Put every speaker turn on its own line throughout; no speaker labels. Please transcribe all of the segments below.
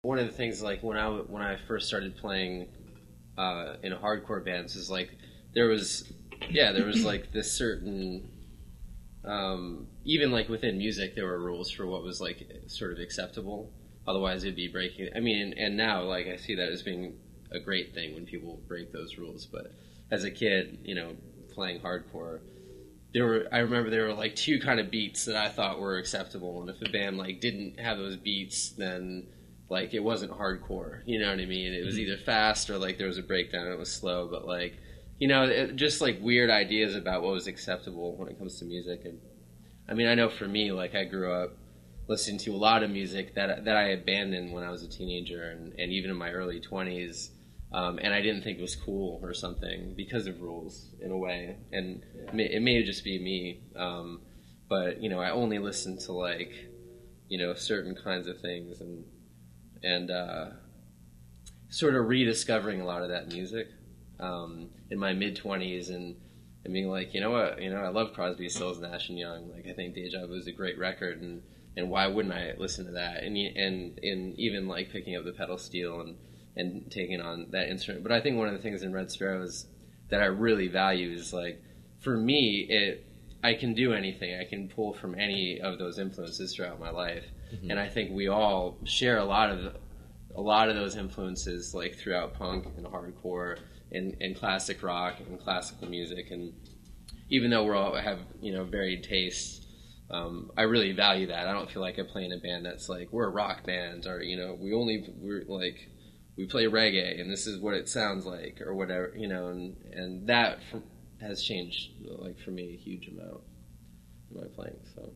One of the things, like, when I first started playing in hardcore bands is, like, there was like this certain, even, like, within music, there were rules for what was, like, sort of acceptable. Otherwise, it'd be breaking. I mean, and now, like, I see that as being a great thing when people break those rules. But as a kid, you know, playing hardcore, I remember there were, like, two kind of beats that I thought were acceptable, and if a band, like, didn't have those beats, then, like, it wasn't hardcore. You know what I mean? It was either fast or, like, there was a breakdown and it was slow. But, like, you know, just, like, weird ideas about what was acceptable when it comes to music. And I mean, I know for me, like, I grew up listening to a lot of music that I abandoned when I was a teenager and even in my early 20s, and I didn't think it was cool or something because of rules in a way, and it may just be me, but, you know, I only listened to, like, you know, certain kinds of things, and sort of rediscovering a lot of that music in my mid-20s and being like, you know what, you know, I love Crosby, Stills, Nash and Young. Like, I think Deja Vu is a great record, and why wouldn't I listen to that? And even, like, picking up the pedal steel and taking on that instrument. But I think one of the things in Red Sparrows that I really value is, like, for me, I can do anything. I can pull from any of those influences throughout my life. Mm-hmm. And I think we all share a lot of those influences, like, throughout punk and hardcore and classic rock and classical music. And even though we all have, you know, varied tastes, I really value that. I don't feel like I play in a band that's like, we're a rock band, or, you know, we play reggae and this is what it sounds like, or whatever, you know, and that has changed, like, for me, a huge amount in my playing. So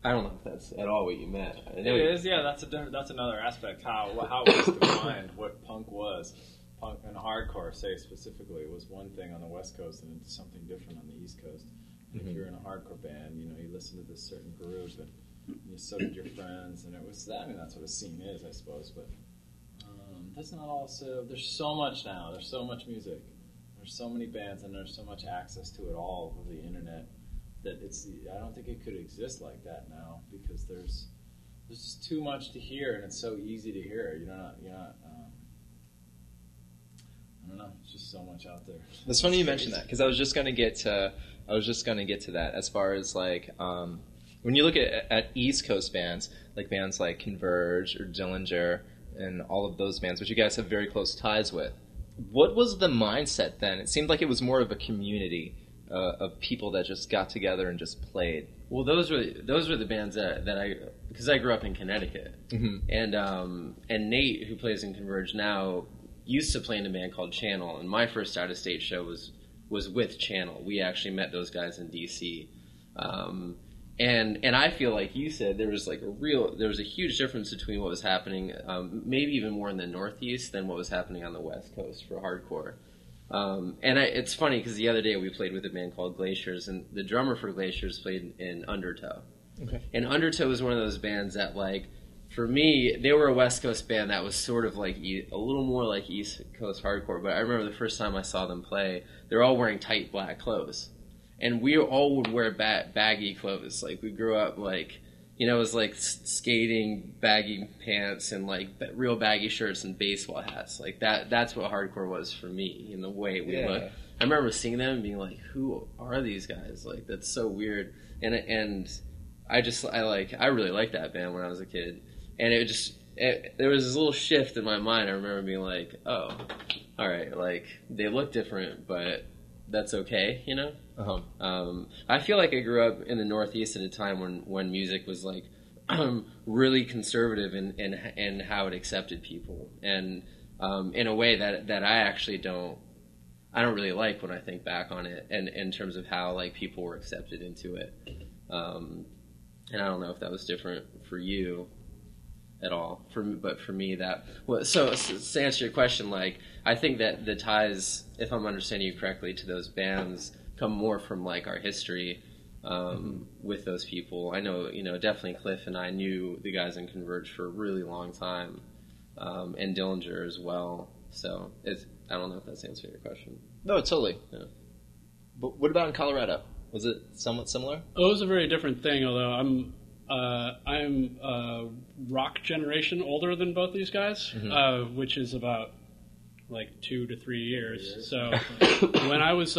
I don't know if that's at all what you meant.
It is, yeah. That's another aspect. How it was defined, what punk was. Punk and hardcore, say specifically, was one thing on the West Coast, and it's something different on the East Coast. And if you're in a hardcore band, you know, you listen to this certain groove, and so did your friends, and it was that. I mean, that's what a scene is, I suppose. But that's not all. So there's so much now. There's so much music. There's so many bands, and there's so much access to it all over the internet that I don't think it could exist like that now, because there's just too much to hear, and it's so easy to hear. You're not. I don't know. It's just so much out there.
It's funny you mentioned that, because I was just going to get to that, as far as, like, when you look at East Coast bands like Converge or Dillinger and all of those bands, which you guys have very close ties with, what was the mindset then? It seemed like it was more of a community of people that just got together and just played.
Well, those were the bands that because I grew up in Connecticut, and Nate, who plays in Converge now, used to play in a band called Channel, and my first out-of-state show was with Channel. We actually met those guys in D.C. And I feel like you said there was a huge difference between what was happening, maybe even more in the Northeast than what was happening on the West Coast for hardcore. And it's funny because the other day we played with a band called Glaciers, and the drummer for Glaciers played in Undertow. Okay. And Undertow was one of those bands that, like, for me, they were a West Coast band that was sort of like a little more like East Coast hardcore. But I remember the first time I saw them play, they're all wearing tight black clothes. And we all would wear baggy clothes. Like, we grew up, like, you know, it was like skating, baggy pants, and, like, real baggy shirts and baseball hats. Like, that's what hardcore was for me, in the way we looked. I remember seeing them and being like, who are these guys? Like, that's so weird. And I really liked that band when I was a kid. And there was this little shift in my mind. I remember being like, oh, all right, like, they look different, but that's okay, you know? Uh-huh. I feel like I grew up in the Northeast at a time when music was, like, really conservative in how it accepted people, and in a way that I actually don't really like when I think back on it, and in terms of how, like, people were accepted into it. And I don't know if that was different for you at all. But for me, so to answer your question, like, I think that the ties, if I'm understanding you correctly, to those bands come more from, like, our history with those people. I know, you know, definitely Cliff and I knew the guys in Converge for a really long time, and Dillinger as well. So I don't know if that's answering your question.
No, totally. Yeah. But what about in Colorado? Was it somewhat similar?
Oh, it was a very different thing, although I'm a rock generation older than both these guys, which is about like 2 to 3 years. So when I was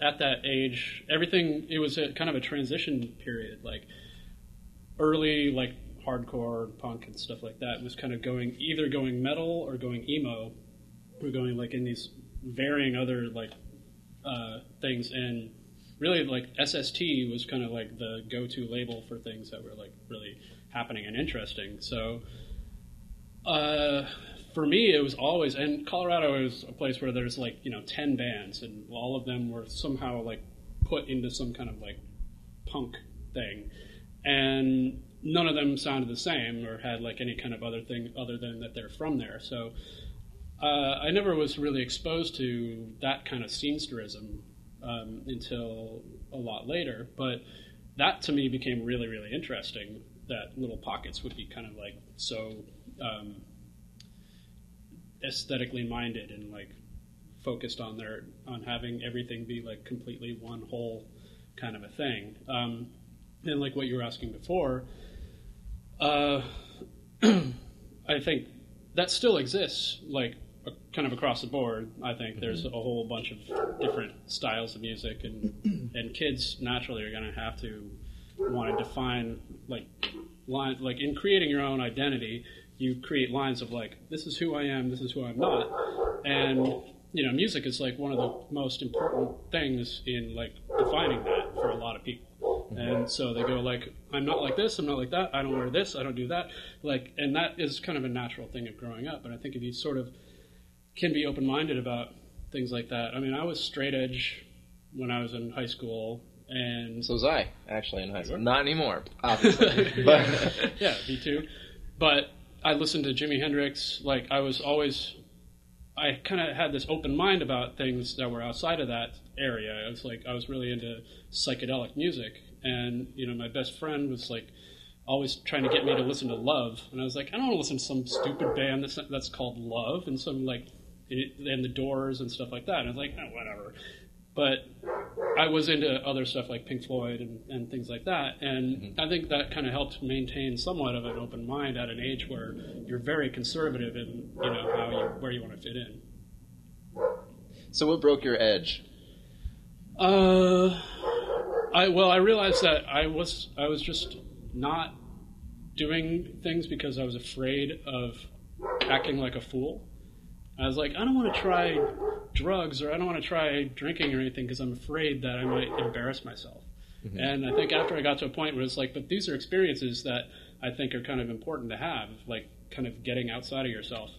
at that age, everything, it was kind of a transition period. Like early like hardcore punk and stuff like that was kind of either going metal or going emo, or going like in these varying other like things. And really like SST was kind of like the go-to label for things that were like really happening and interesting. So for me, it was always, and Colorado is a place where there's like, 10 bands, and all of them were somehow like put into some kind of like punk thing, and none of them sounded the same or had like any kind of other thing other than that they're from there. So I never was really exposed to that kind of scenesterism until a lot later, but that to me became really, really interesting, that little pockets would be kind of like so aesthetically minded and like focused on having everything be like completely one whole kind of a thing. And like what you were asking before, I think that still exists, like kind of across the board. I think there's a whole bunch of different styles of music, and kids naturally are going to have to want to define like lines, like in creating your own identity. You create lines of like, this is who I am, this is who I'm not. And, music is like one of the most important things in like defining that for a lot of people. And so they go like, I'm not like this, I'm not like that, I don't wear this, I don't do that. Like, and that is kind of a natural thing of growing up. And I think if you sort of can be open-minded about things like that. I mean, I was straight edge when I was in high school. And
so was I, actually, in high school. Not anymore, obviously. But
yeah, me too. But I listened to Jimi Hendrix. Like, I kind of had this open mind about things that were outside of that area. I was really into psychedelic music. And, my best friend was like always trying to get me to listen to Love. And I was like, I don't want to listen to some stupid band that's called Love and some like, and the Doors and stuff like that. And I was like, oh, whatever. But I was into other stuff like Pink Floyd and things like that. And I think that kind of helped maintain somewhat of an open mind at an age where you're very conservative in, where you want to fit in.
So what broke your edge?
I realized that I was just not doing things because I was afraid of acting like a fool. I was like, I don't want to try drugs, or I don't want to try drinking or anything because I'm afraid that I might embarrass myself. And I think after I got to a point where it's like, but these are experiences that I think are kind of important to have, like kind of getting outside of yourself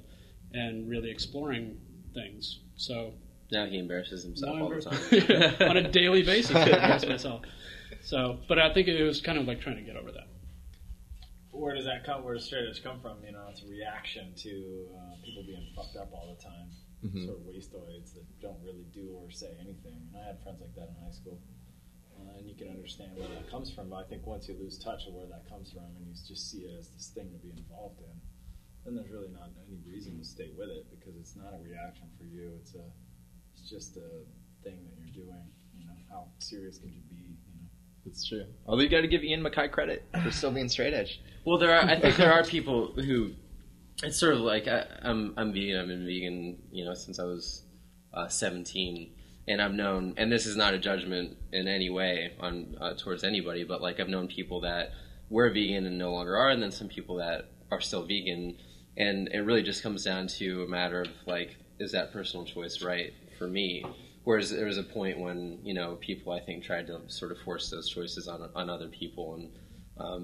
and really exploring things. So
now he embarrasses himself all the time.
On a daily basis, I embarrass myself. So, but I think it was kind of like trying to get over that.
Where does that come? Where does straight edge come from? It's a reaction to people being fucked up all the time, sort of wastoids that don't really do or say anything. And I had friends like that in high school, and you can understand where that comes from. But I think once you lose touch of where that comes from, and you just see it as this thing to be involved in, then there's really not any reason to stay with it, because it's not a reaction for you. It's just a thing that you're doing. How serious could you be?
It's true. Although you got to give Ian MacKay credit for still being straight edge.
Well, I think there are people who, it's sort of like I'm vegan. I've been vegan, since I was 17, and I've known, and this is not a judgment in any way on towards anybody, but like I've known people that were vegan and no longer are, and then some people that are still vegan, and it really just comes down to a matter of like, is that personal choice right for me? Whereas there was a point when, people, I think, tried to sort of force those choices on other people,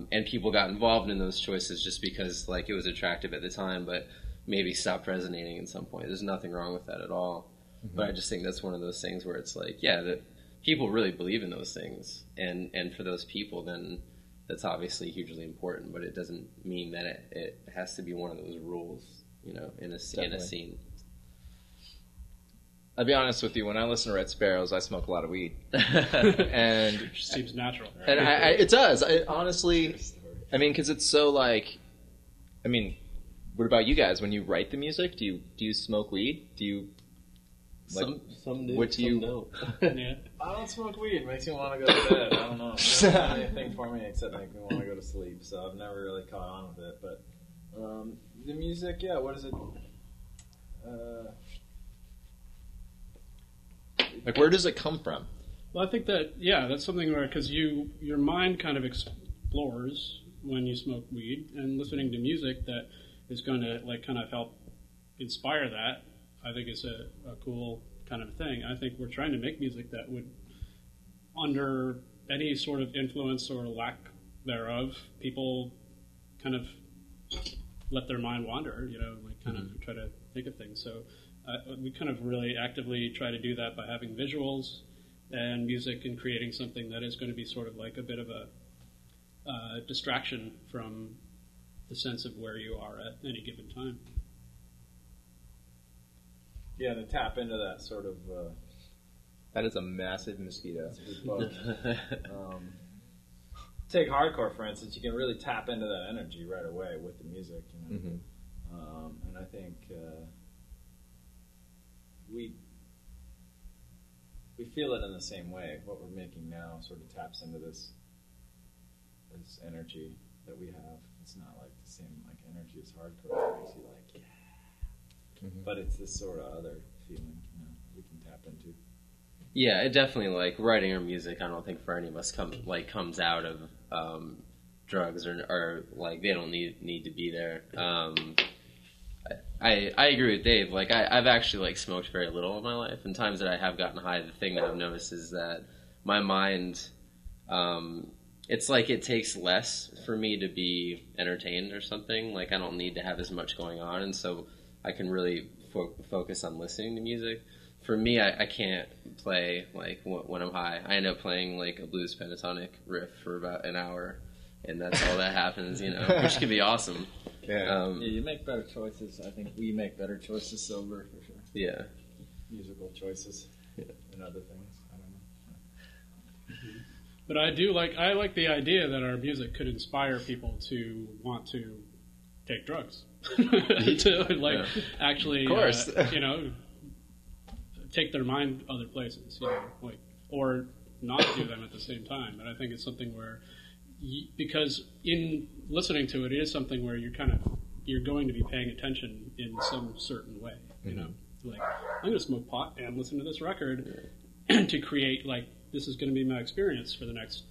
and people got involved in those choices just because, like, it was attractive at the time, but maybe stopped resonating at some point. There's nothing wrong with that at all. But I just think that's one of those things where it's like, yeah, that people really believe in those things, and for those people, then that's obviously hugely important, but it doesn't mean that it has to be one of those rules, in a scene.
I'll be honest with you. When I listen to Red Sparrows, I smoke a lot of weed, and
it just seems natural. Right?
And it does. Honestly, because it's so like. What about you guys? When you write the music, do you smoke weed? Do you
Some do,
what do you?
don't.
Yeah.
I don't smoke weed. It makes me want to go to bed. I don't know. It doesn't do anything for me except make me want to go to sleep. So I've never really caught on with it. But the music, yeah. What is it?
Like, where does it come from?
Well, I think that, yeah, that's something where, because your mind kind of explores when you smoke weed, and listening to music that is going to, like, kind of help inspire that, I think is a cool kind of thing. I think we're trying to make music that would, under any sort of influence or lack thereof, people kind of let their mind wander, you know, like kind of try to think of things. So we kind of really actively try to do that by having visuals and music and creating something that is going to be sort of like a bit of a distraction from the sense of where you are at any given time.
Yeah, to tap into that sort of.
That is a massive mosquito.
Bug. Take hardcore, for instance. You can really tap into that energy right away with the music, you know. And I think we feel it in the same way. What we're making now sort of taps into this energy that we have. It's not like the same like energy as hardcore. It makes you like, yeah. But it's this sort of other feeling, you know, we can tap into.
Yeah, it definitely, like, writing our music, I don't think for any of us comes out of drugs or like they don't need to be there. I agree with Dave. Like, I've actually, like, smoked very little in my life, and times that I have gotten high, the thing that I've noticed is that my mind, it's like it takes less for me to be entertained or something. Like, I don't need to have as much going on, and so I can really focus on listening to music. For me, I can't play, like, when I'm high. I end up playing, like, a blues pentatonic riff for about an hour, and that's all that happens, you know, which can be awesome.
Yeah, you make better choices. I think we make better choices sober, for sure.
Yeah.
Musical choices and other things. I don't know.
But I like the idea that our music could inspire people to want to take drugs. To, like, actually,
of course.
You know, take their mind other places, you know, like, or not do them at the same time. And I think it's something where, because in listening to it, it is something where you're going to be paying attention in some certain way, you know, like, I'm going to smoke pot and listen to this record to create, like, this is going to be my experience for the next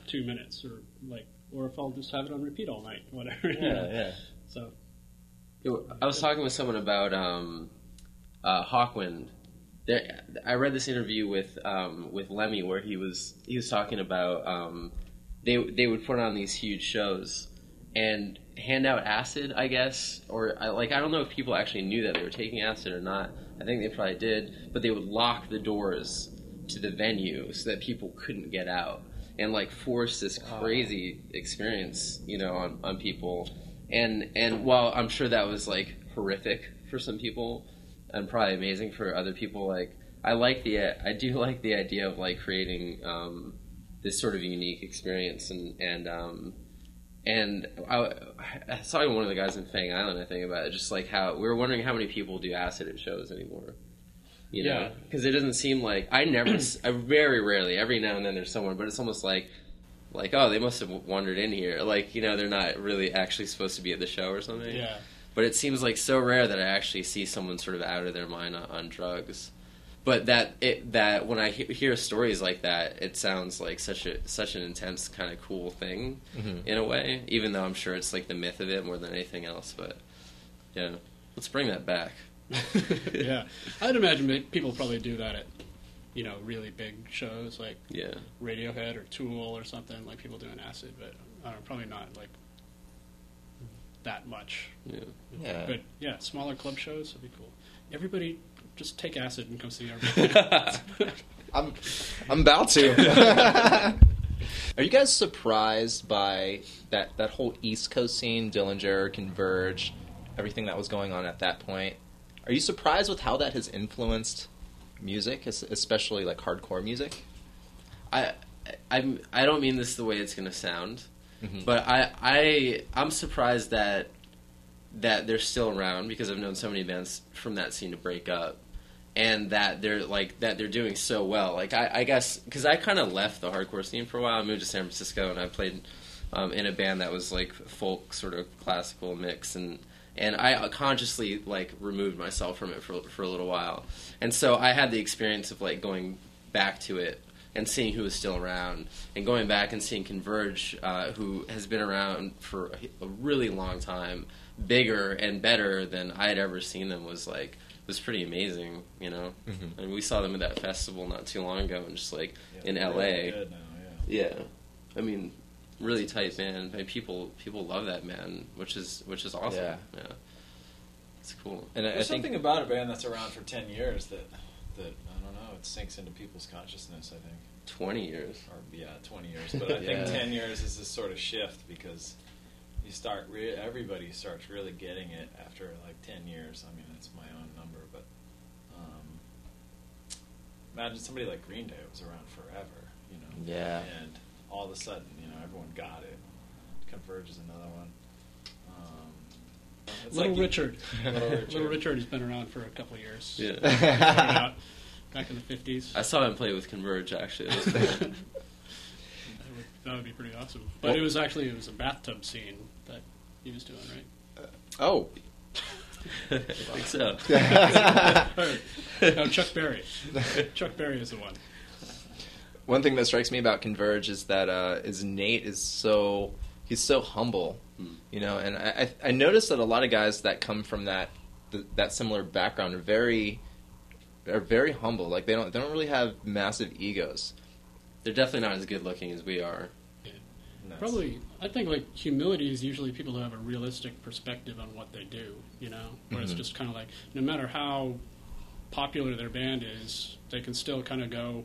2 minutes, or if I'll just have it on repeat all night, whatever.
Yeah.
So,
I was talking with someone about Hawkwind. I read this interview with Lemmy where he was talking about they would put on these huge shows and hand out acid, I guess, or I don't know if people actually knew that they were taking acid or not. I think they probably did, but they would lock the doors to the venue so that people couldn't get out and, like, force this crazy experience, you know, on people. And while I'm sure that was, like, horrific for some people and probably amazing for other people, like, I do like the idea of, like, creating this sort of unique experience, and I was talking to one of the guys in Fang Island, I think, about it, just like how we were wondering how many people do acid at shows anymore, you know, because it doesn't seem like I very rarely, every now and then there's someone, but it's almost like oh, they must have wandered in here, like, you know, they're not really actually supposed to be at the show or something.
yeah.
But it seems like so rare that I actually see someone sort of out of their mind on drugs. But that when I hear stories like that, it sounds like such an intense kind of cool thing in a way. Even though I'm sure it's like the myth of it more than anything else. But yeah, let's bring that back.
Yeah, I'd imagine people probably do that at, you know, really big shows like Radiohead or Tool or something, like people doing acid. But I don't know, probably not like that much.
Yeah.
But yeah, smaller club shows would be cool. Everybody just take acid and come see our
I'm about to. Are you guys surprised by that whole East Coast scene, Dillinger, Converge, everything that was going on at that point? Are you surprised with how that has influenced music, especially like hardcore music?
I don't mean this the way it's going to sound, but I'm surprised that they're still around, because I've known so many bands from that scene to break up, and that they're doing so well. Like I guess because I kind of left the hardcore scene for a while. I moved to San Francisco and I played in a band that was like folk sort of classical mix, and I consciously like removed myself from it for a little while, and so I had the experience of like going back to it and seeing who was still around, and going back and seeing Converge, who has been around for a really long time, bigger and better than I had ever seen them, was pretty amazing, you know.
Mm-hmm.
And we saw them at that festival not too long ago, and just like in
they're
LA.
really good now,
Yeah, I mean, really tight band. I mean, people love that band, which is awesome.
Yeah.
It's cool.
And
There's
I think
something about a band that's around for 10 years that I don't know, it sinks into people's consciousness, I think.
20 years.
Or 20 years. But I think 10 years is this sort of shift because you start everybody starts really getting it after like 10 years. I mean, that's my own number, but imagine somebody like Green Day was around forever, you know.
Yeah.
And all of a sudden, you know, everyone got it. Converge is another one. It's
Little
like
Richard.
Little
Little Richard has been around for a couple of years.
Yeah.
Started out back in the 50s.
I saw him play with Converge, actually. It was cool.
That would be pretty awesome. But it was a bathtub scene that he was doing, right?
oh.
I think so.
No, Chuck Berry. Chuck Berry is the one.
One thing that strikes me about Converge is that Nate is he's so humble, you know. And I noticed that a lot of guys that come from that similar background are very humble. Like they don't really have massive egos.
They're definitely not as good looking as we are.
Nuts.
Probably, I think like humility is usually people who have a realistic perspective on what they do, you know? Where it's just kind of like, no matter how popular their band is, they can still kind of go,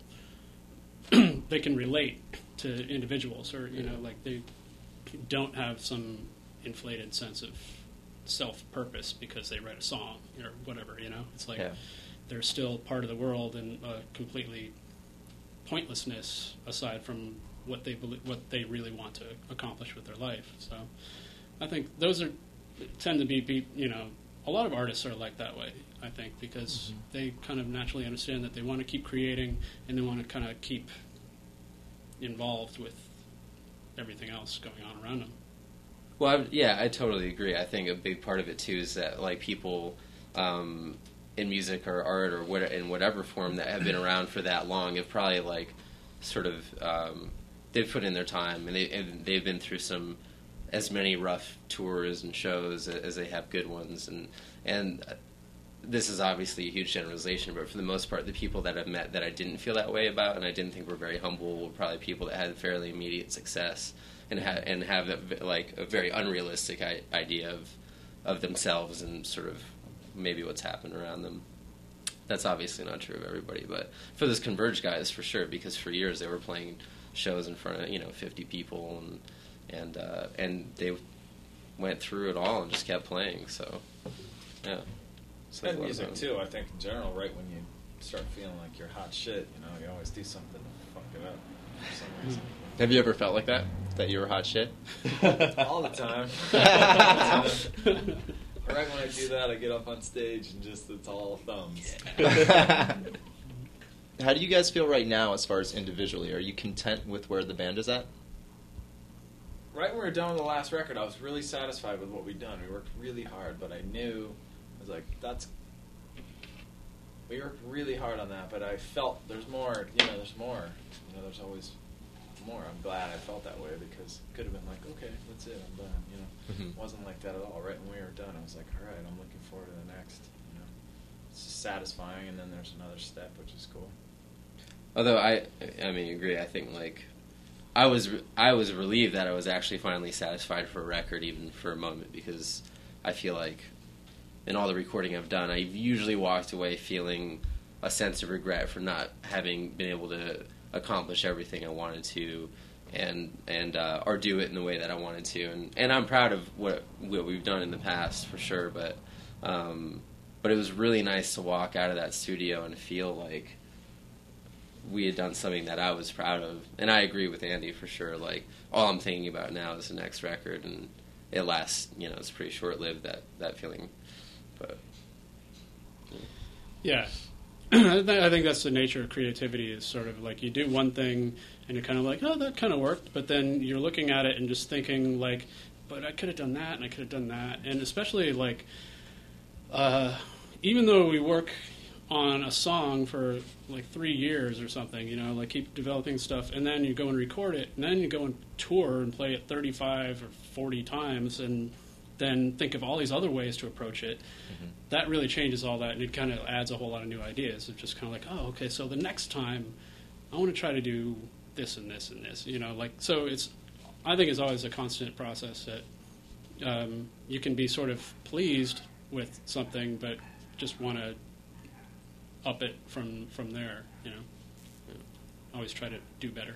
they can relate to individuals, or, you know, like they don't have some inflated sense of self-purpose because they write a song or whatever, you know? It's like they're still part of the world and completely pointlessness aside from what they really want to accomplish with their life. So I think those tend to be, you know, a lot of artists are like that way, I think, because they kind of naturally understand that they want to keep creating and they want to kind of keep involved with everything else going on around them.
Well, I totally agree. I think a big part of it too is that like people in music or art or in whatever form that have been around for that long have probably like sort of they've put in their time, and they've been through as many rough tours and shows as they have good ones, and this is obviously a huge generalization, but for the most part, the people that I've met that I didn't feel that way about and I didn't think were very humble were probably people that had fairly immediate success and have a very unrealistic idea of themselves and sort of maybe what's happened around them. That's obviously not true of everybody, but for those Converge guys, for sure, because for years they were playing shows in front of 50 people, and they went through it all and just kept playing. So yeah,
And music too. I think in general, right when you start feeling like you're hot shit, you always do something to fuck it up for some reason.
Have you ever felt like that you were hot shit?
All the time. Right when I do that, I get up on stage and it's all thumbs.
How do you guys feel right now as far as individually? Are you content with where the band is at?
Right when we were done with the last record, I was really satisfied with what we'd done. We worked really hard, but I was like, we worked really hard on that, but I felt there's more, there's always more. I'm glad I felt that way because it could have been like, okay, that's it, I'm done, It wasn't like that at all. Right when we were done, I was like, all right, I'm looking forward to the next, It's just satisfying, and then there's another step, which is cool.
Although I agree. I think like I was relieved that I was actually finally satisfied for a record, even for a moment, because I feel like in all the recording I've done, I've usually walked away feeling a sense of regret for not having been able to accomplish everything I wanted to, and or do it in the way that I wanted to, and I'm proud of what we've done in the past for sure. But it was really nice to walk out of that studio and feel like we had done something that I was proud of. And I agree with Andy for sure. Like, all I'm thinking about now is the next record, and it lasts, it's pretty short-lived, that feeling. But
yeah, I think that's the nature of creativity, is sort of like you do one thing and you're kind of like, oh, that kind of worked, but then you're looking at it and just thinking like, but I could have done that and I could have done that. And especially like, even though we work on a song for like 3 years or something, you know, like keep developing stuff, and then you go and record it, and then you go and tour and play it 35 or 40 times, and then think of all these other ways to approach it. Mm-hmm. That really changes all that, and it kind of adds a whole lot of new ideas. It's just kind of like, oh, okay, so the next time I want to try to do this and this and this, you know, like, so I think it's always a constant process that you can be sort of pleased with something, but just want to up it from there, you know. Always try to do better.